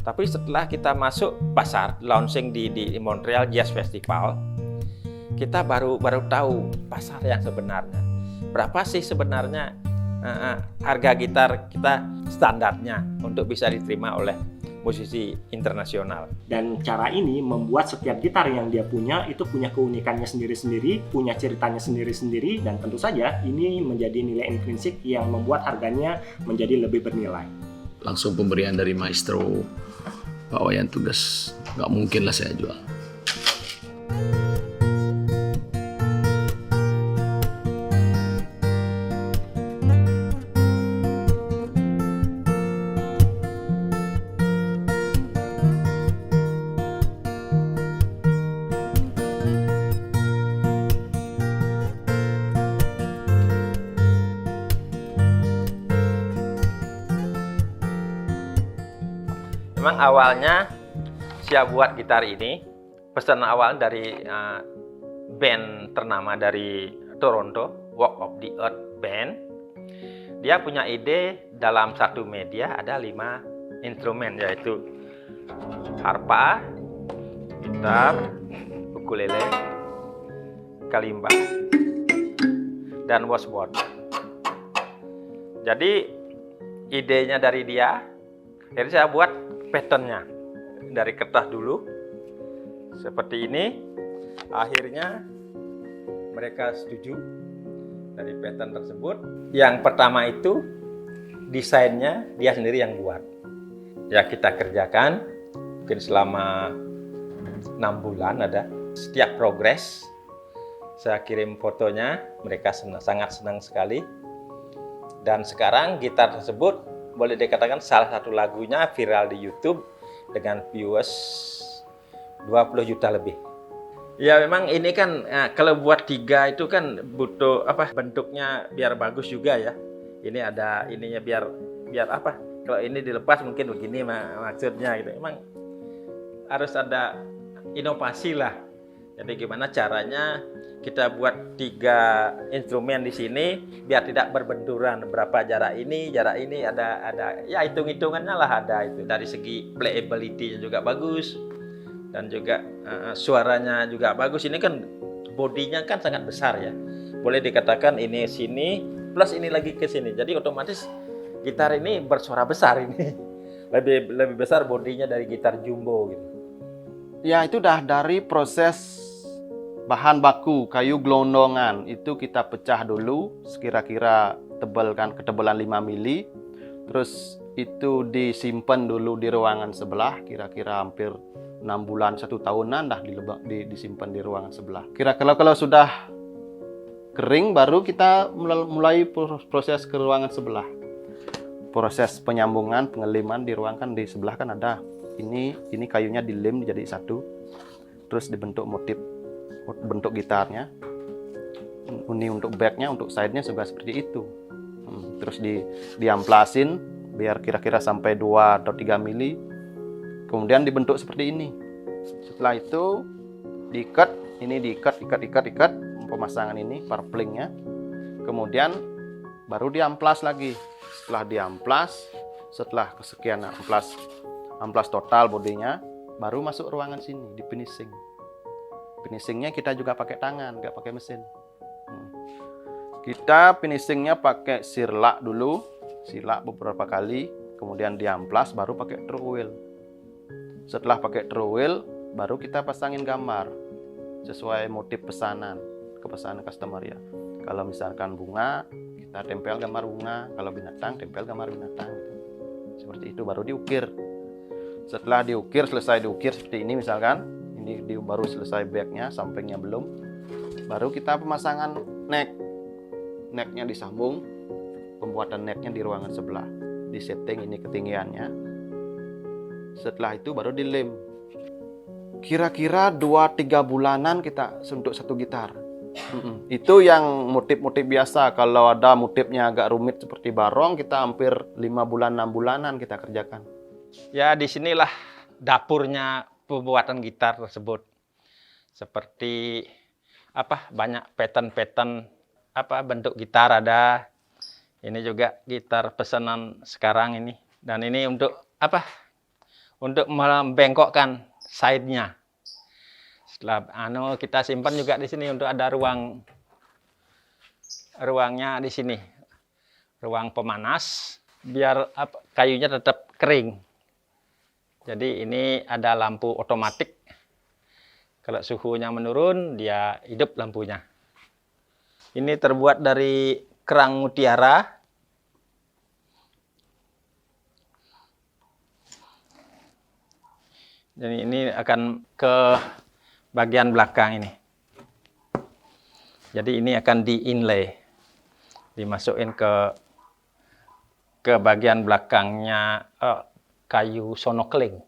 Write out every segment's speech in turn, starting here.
Tapi setelah kita masuk pasar, launching di Montreal Jazz Festival, kita baru tahu pasar yang sebenarnya. Berapa sih sebenarnya harga gitar kita standarnya untuk bisa diterima oleh musisi internasional. Dan cara ini membuat setiap gitar yang dia punya itu punya keunikannya sendiri-sendiri, punya ceritanya sendiri-sendiri, dan tentu saja ini menjadi nilai intrinsik yang membuat harganya menjadi lebih bernilai. Langsung pemberian dari maestro Pak Wayan Tugas, nggak mungkin lah saya jual. Memang awalnya saya buat gitar ini, pesan awal dari band ternama dari Toronto, Walk of the Earth Band. Dia punya ide dalam satu media ada 5 instrumen, yaitu harpa, gitar, ukulele, kalimba, dan washboard. Jadi idenya dari dia, jadi saya buat patternnya dari kertas dulu seperti ini. Akhirnya mereka setuju dari pattern tersebut. Yang pertama itu desainnya dia sendiri yang buat, ya kita kerjakan mungkin selama 6 bulan. Ada setiap progres saya kirim fotonya, mereka sangat senang sekali. Dan sekarang gitar tersebut boleh dikatakan salah satu lagunya viral di YouTube dengan viewers 20 juta lebih. Ya memang ini kan kalau buat 3 itu kan butuh bentuknya biar bagus juga ya. Ini ada ininya biar apa? Kalau ini dilepas mungkin begini maksudnya gitu. Memang harus ada inovasi lah. Jadi gimana caranya kita buat 3 instrumen di sini biar tidak berbenturan, berapa jarak ini ada ya hitung-hitungannya lah, ada itu. Dari segi playability juga bagus dan juga suaranya juga bagus. Ini kan bodinya kan sangat besar ya. Boleh dikatakan ini sini plus ini lagi ke sini. Jadi otomatis gitar ini bersuara besar ini. Lebih besar bodinya dari gitar jumbo gitu. Ya, itu dah dari proses bahan baku kayu gelondongan itu kita pecah dulu, sekira-kira ketebalan 5 mili. Terus itu disimpan dulu di ruangan sebelah, kira-kira hampir 6 bulan, 1 tahunan dah disimpan di ruangan sebelah. Kira-kira kalau sudah kering baru kita mulai proses ke ruangan sebelah. Proses penyambungan, pengeliman di ruangan di sebelah kan ada. Ini kayunya dilem jadi satu. Terus dibentuk motif bentuk gitarnya. Ini untuk backnya, untuk side-nya juga seperti itu. Terus diamplasin biar kira-kira sampai 2 atau 3 mili. Kemudian dibentuk seperti ini. Setelah itu diikat pemasangan ini, parplingnya. Kemudian baru diamplas lagi. Setelah diamplas, setelah kesekian amplas total bodinya, baru masuk ruangan sini di finishing. Finishingnya kita juga pakai tangan, nggak pakai mesin. Kita finishingnya pakai sirlak dulu, sirlak beberapa kali, kemudian diamplas, baru pakai trowel. Setelah pakai trowel, baru kita pasangin gambar sesuai motif pesanan customer ya. Kalau misalkan bunga, kita tempel gambar bunga. Kalau binatang, tempel gambar binatang. Seperti itu, baru diukir. Setelah selesai diukir seperti ini misalkan, ini baru selesai backnya, sampingnya belum, baru kita pemasangan necknya disambung, pembuatan necknya di ruangan sebelah, di setting ini ketinggiannya. Setelah itu baru dilem. Kira-kira 2-3 bulanan kita untuk satu gitar. Itu yang motif-motif biasa. Kalau ada motifnya agak rumit seperti barong, kita hampir 5 bulan 6 bulanan kita kerjakan. Ya disinilah dapurnya pembuatan gitar tersebut. Seperti banyak pattern bentuk gitar ada. Ini juga gitar pesanan sekarang ini. Dan ini untuk untuk membengkokkan side-nya. Setelah kita simpan juga di sini untuk ada ruangnya di sini, ruang pemanas biar kayunya tetap kering. Jadi ini ada lampu otomatis. Kalau suhunya menurun, dia hidup lampunya. Ini terbuat dari kerang mutiara. Jadi ini akan ke bagian belakang ini. Jadi ini akan di-inlay, dimasukin ke bagian belakangnya kayu sonokling.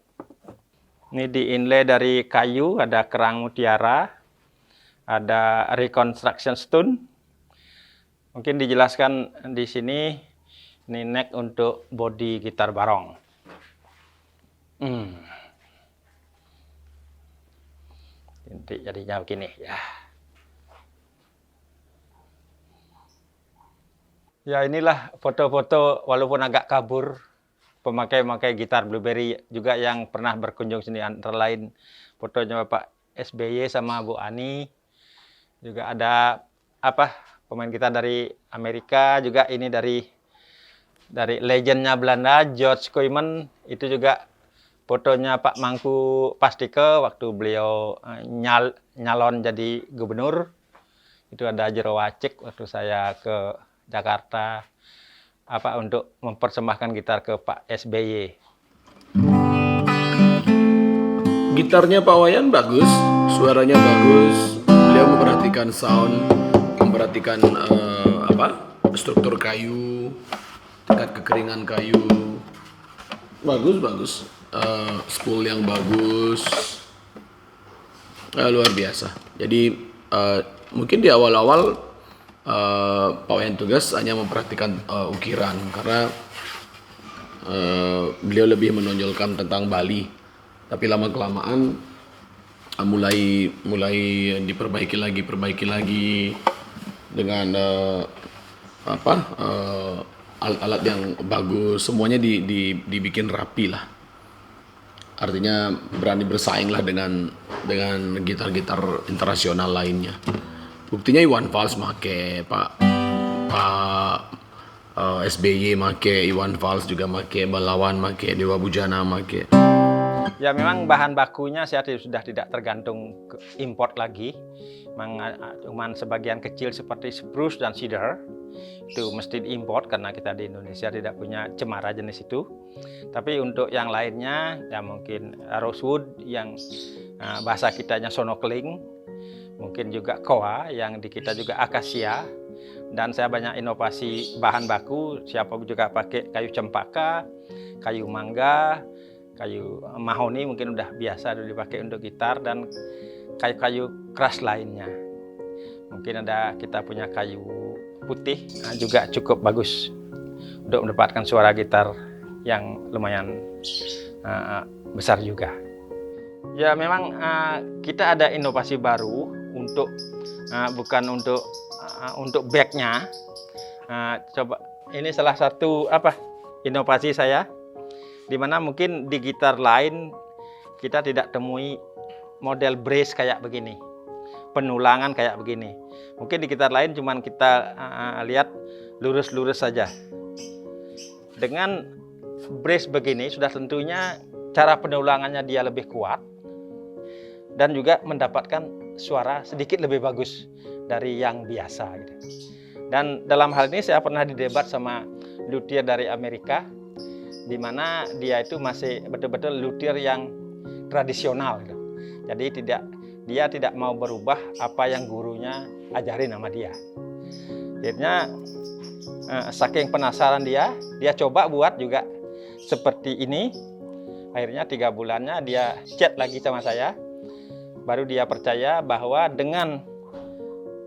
Ini di-inlay dari kayu, ada kerang mutiara, ada reconstruction stone. Mungkin dijelaskan di sini, ini neck untuk body gitar barong. Nanti jadinya begini ya. Ya inilah foto-foto walaupun agak kabur pemakai gitar Blueberry juga yang pernah berkunjung sini, antara lain fotonya Bapak SBY sama Bu Ani. Juga ada pemain gitar dari Amerika, juga ini dari legendnya Belanda George Koyman. Itu juga fotonya Pak Mangku Pastike waktu beliau nyalon jadi gubernur. Itu ada Jero Wacik waktu saya ke Jakarta untuk mempersembahkan gitar ke Pak SBY. Gitarnya Pak Wayan bagus, suaranya bagus. Beliau memperhatikan sound, memperhatikan struktur kayu, tingkat kekeringan kayu. Bagus. Spool yang bagus, luar biasa. Jadi mungkin di awal-awal Pak Wayan Tugas hanya memperhatikan ukiran karena beliau lebih menonjolkan tentang Bali. Tapi lama-kelamaan mulai diperbaiki lagi dengan alat-alat yang bagus, semuanya dibikin rapi lah. Artinya berani bersaing lah dengan gitar-gitar internasional lainnya. Buktinya Iwan Fals make, Pak SBY make, Iwan Fals juga make, Balawan make, Dewa Bujana make. Ya memang bahan bakunya saya sudah tidak tergantung ke import lagi. Memang cuman sebagian kecil seperti spruce dan cedar itu mesti diimport karena kita di Indonesia tidak punya cemara jenis itu. Tapi untuk yang lainnya ya mungkin rosewood yang bahasa kitanya sonokling, mungkin juga koa yang di kita juga akasia. Dan saya banyak inovasi bahan baku, siapa juga pakai kayu cempaka, kayu mangga, kayu mahoni mungkin udah biasa dipakai untuk gitar, dan kayu-kayu keras lainnya. Mungkin kita punya kayu putih juga cukup bagus untuk mendapatkan suara gitar yang lumayan besar juga. Ya memang kita ada inovasi baru bukan untuk backnya. Coba ini salah satu inovasi saya, dimana mungkin di gitar lain kita tidak temui model brace kayak begini, penulangan kayak begini. Mungkin di gitar lain cuman kita lihat lurus-lurus saja. Dengan brace begini sudah tentunya cara penulangannya dia lebih kuat dan juga mendapatkan suara sedikit lebih bagus dari yang biasa gitu. Dan dalam hal ini saya pernah didebat sama luthier dari Amerika, di mana dia itu masih betul-betul luthier yang tradisional gitu. Jadi dia tidak mau berubah apa yang gurunya ajarin sama dia. Akhirnya saking penasaran dia coba buat juga seperti ini. Akhirnya 3 bulannya dia chat lagi sama saya. Baru dia percaya bahwa dengan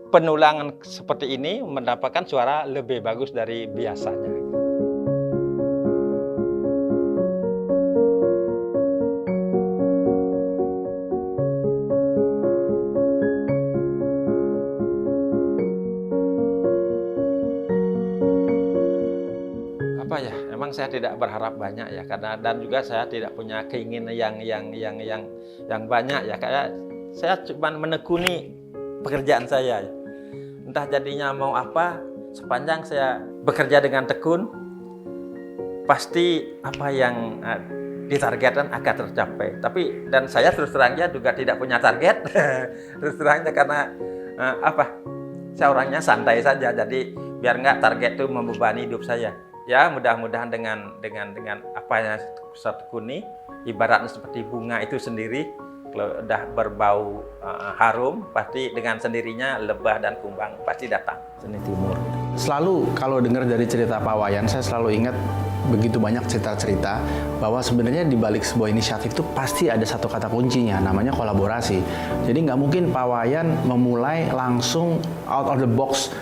penulangan seperti ini mendapatkan suara lebih bagus dari biasanya. saya tidak berharap banyak ya, karena dan juga saya tidak punya keinginan yang banyak ya, kayak saya cuma menekuni pekerjaan saya. Entah jadinya mau apa, sepanjang saya bekerja dengan tekun, pasti apa yang ditargetkan akan tercapai. Tapi dan saya terus terangnya juga tidak punya target, terus terangnya karena saya orangnya santai saja, jadi biar nggak target itu membebani hidup saya. Ya mudah-mudahan dengan apa yang saya tekuni, ibaratnya seperti bunga itu sendiri, kalau udah berbau harum, pasti dengan sendirinya lebah dan kumbang pasti datang. Seni Timur. Selalu kalau dengar dari cerita Pak Wayan, saya selalu ingat begitu banyak cerita-cerita bahwa sebenarnya di balik sebuah inisiatif itu pasti ada satu kata kuncinya, namanya kolaborasi. Jadi nggak mungkin Pak Wayan memulai langsung out of the box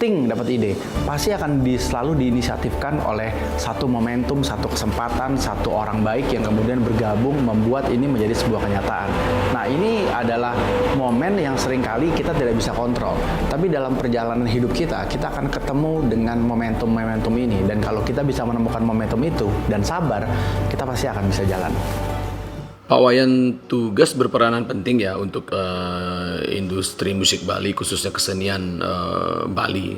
dapat ide, pasti akan selalu diinisiatifkan oleh satu momentum, satu kesempatan, satu orang baik yang kemudian bergabung membuat ini menjadi sebuah kenyataan. Nah, ini adalah momen yang seringkali kita tidak bisa kontrol, tapi dalam perjalanan hidup kita akan ketemu dengan momentum-momentum ini, dan kalau kita bisa menemukan momentum itu dan sabar, kita pasti akan bisa jalan. Pak Wayan Tugas berperanan penting ya untuk industri musik Bali, khususnya kesenian Bali.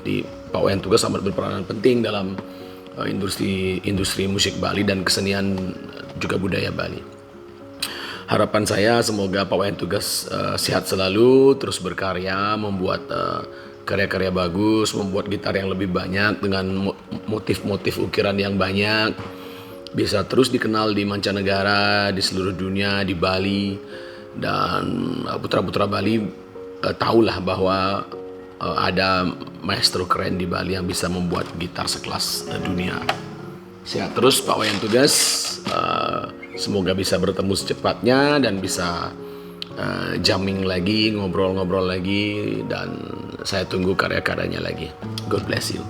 Pak Wayan Tugas sangat berperanan penting dalam industri musik Bali dan kesenian juga budaya Bali. Harapan saya semoga Pak Wayan Tugas sehat selalu, terus berkarya, membuat karya-karya bagus, membuat gitar yang lebih banyak dengan motif-motif ukiran yang banyak. Bisa terus dikenal di mancanegara, di seluruh dunia, di Bali, dan putra-putra Bali tahulah bahwa ada maestro keren di Bali yang bisa membuat gitar sekelas dunia. Sehat terus Pak Wayan Tugas, semoga bisa bertemu secepatnya dan bisa jamming lagi, ngobrol-ngobrol lagi, dan saya tunggu karya-karyanya lagi. God bless you.